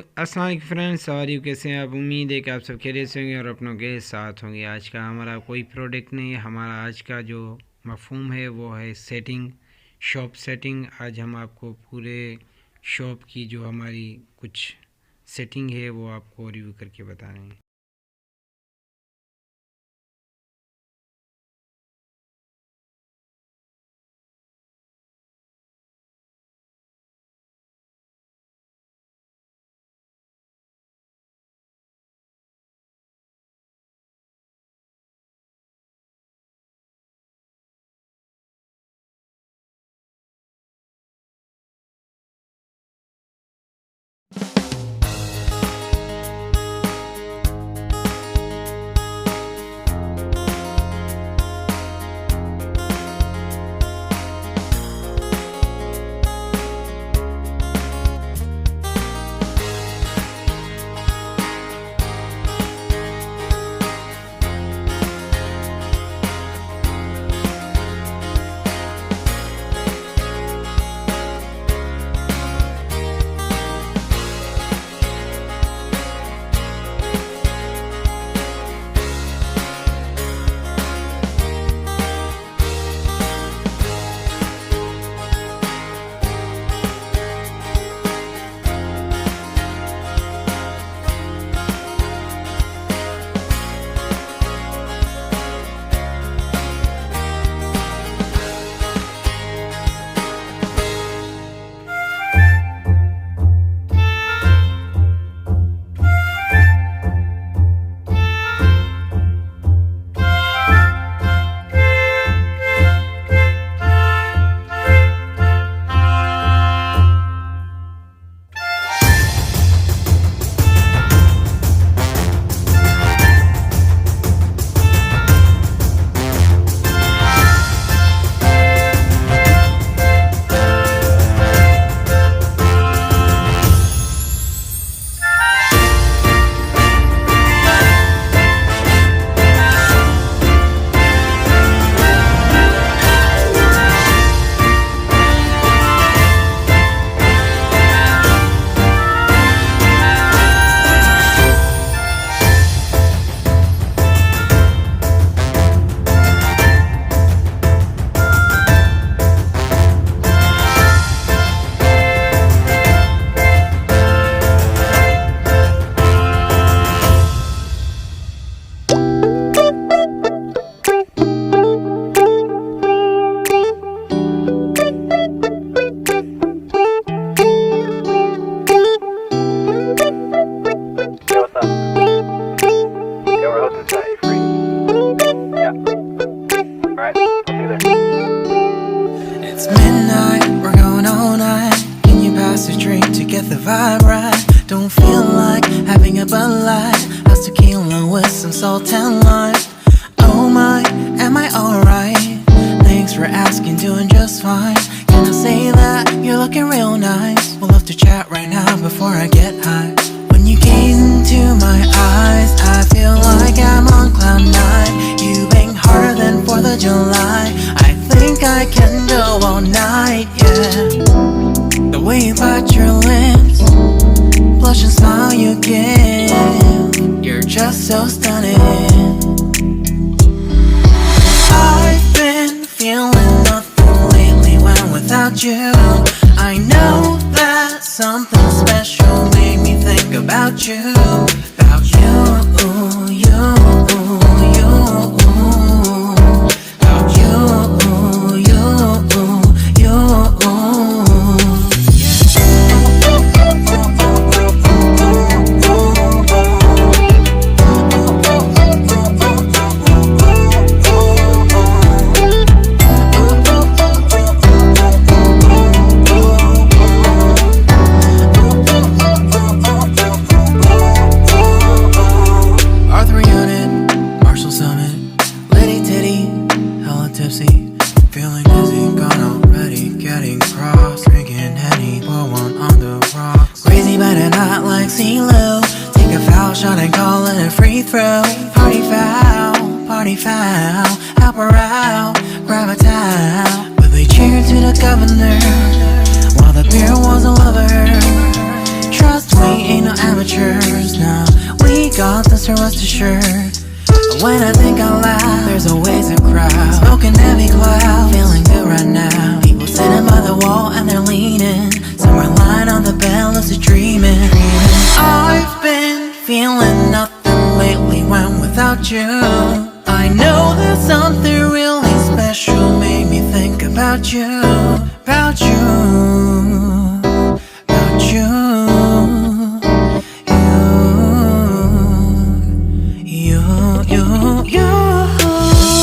अस्सलाम वालेकुम फ्रेंड्स, और यू कैसे हैं आप? उम्मीद है कि आप सब खैरियत से होंगे और अपनों के साथ होंगे। आज का हमारा कोई प्रोडक्ट नहीं है, हमारा आज का जो मफहूम है वो है सेटिंग, शॉप सेटिंग। आज हम आपको पूरे शॉप की जो हमारी कुछ सेटिंग है वो आपको रिव्यू करके बता रहे हैं। It's midnight, we're going all night. Can you pass a drink to get the vibe right? Don't feel like having a Bud Light. How's tequila with some salt and lime? Oh my, am I alright? Thanks for asking, doing just fine. Can I say that you're looking real nice? We'll love to chat right now before I get high. When you gaze into my eyes, I feel like I'm on cloud nine. You bang harder than 4th of July. I think I can go all night, yeah. The way you bite your lips, blush and smile you give, you're just so stunning. I've been feeling nothing lately when without you. I know that something special made me think about you. About you, you, you. About you, you, you. Feeling dizzy, gone already, getting cross. Drinking Henny, pour one on the rocks. Crazy but not like CeeLo. Take a foul shot and call it a free throw. Party foul, help her out, grab a towel. But they cheered to the governor, while the beer was a lover. Trust me, ain't no close now. We got this, so rest assured. When I think out loud, there's always a crowd. Smoking heavy cloud, feeling good right now. People sitting by the wall and they're leaning. Somewhere lying on the bed, lucid dreaming. I've been feeling nothing lately when without you. I know that something really special made me think about you. About you. About you.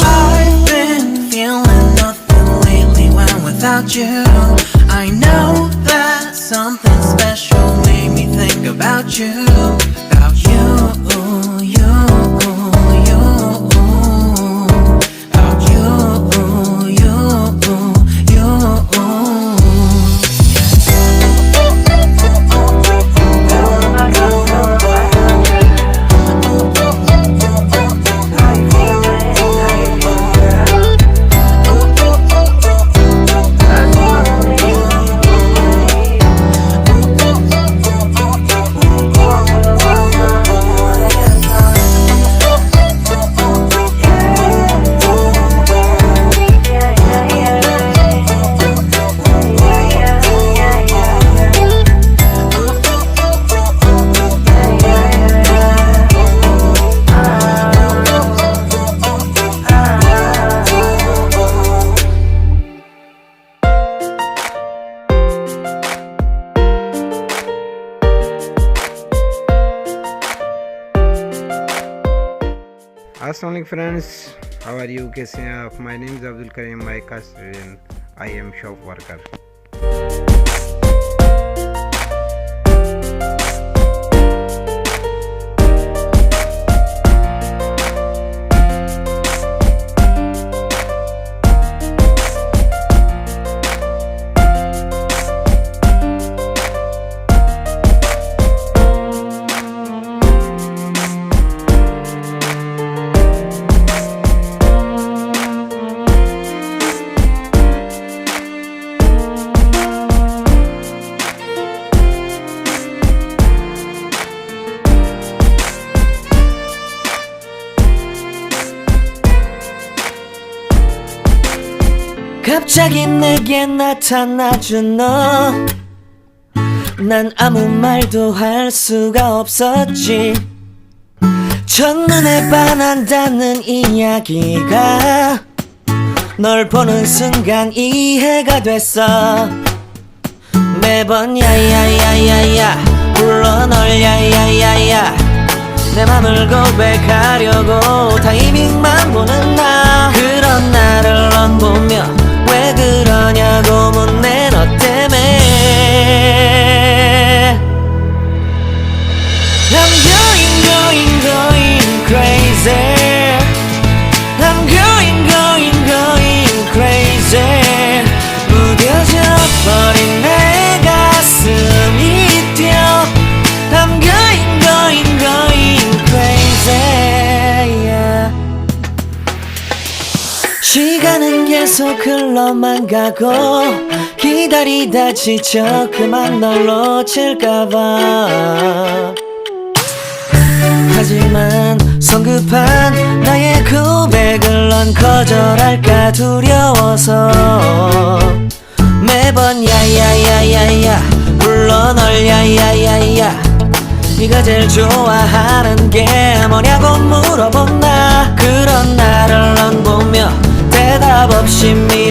I've been feeling nothing lately when without you. I know that something special made me think about you. About you, you, you. About you, you, you. Assalamualaikum friends, how are you? कैसे हैं आप? My name is ABDUL KARIM, my custodian. I am shop worker. 갑자기 내게 나타나준 너, 난 아무 말도 할 수가 없었지. 첫눈에 반한다는 이야기가 널 보는 순간 이해가 됐어. 매번 야야야야야 불러 널 야야야야, 내 맘을 고백하려고 타이밍만 보는 나. 그런 나를 넌 보며 왜 그러냐고 묻네. 너 때문에 I'm going crazy. I'm going crazy. 무뎌져 버린 내 가슴이 뛰어. I'm going crazy, yeah. 시간은 계속 흘러만 가고 기다리다 지쳐 그만 널 놓칠까봐. 하지만 성급한 나의 고백을 넌 거절할까 두려워서 매번 야야야야야 불러 널 야야야야. 네가 제일 좋아하는 게 뭐냐고 물어본 나. 그런 나를 넌 보며 대답 없이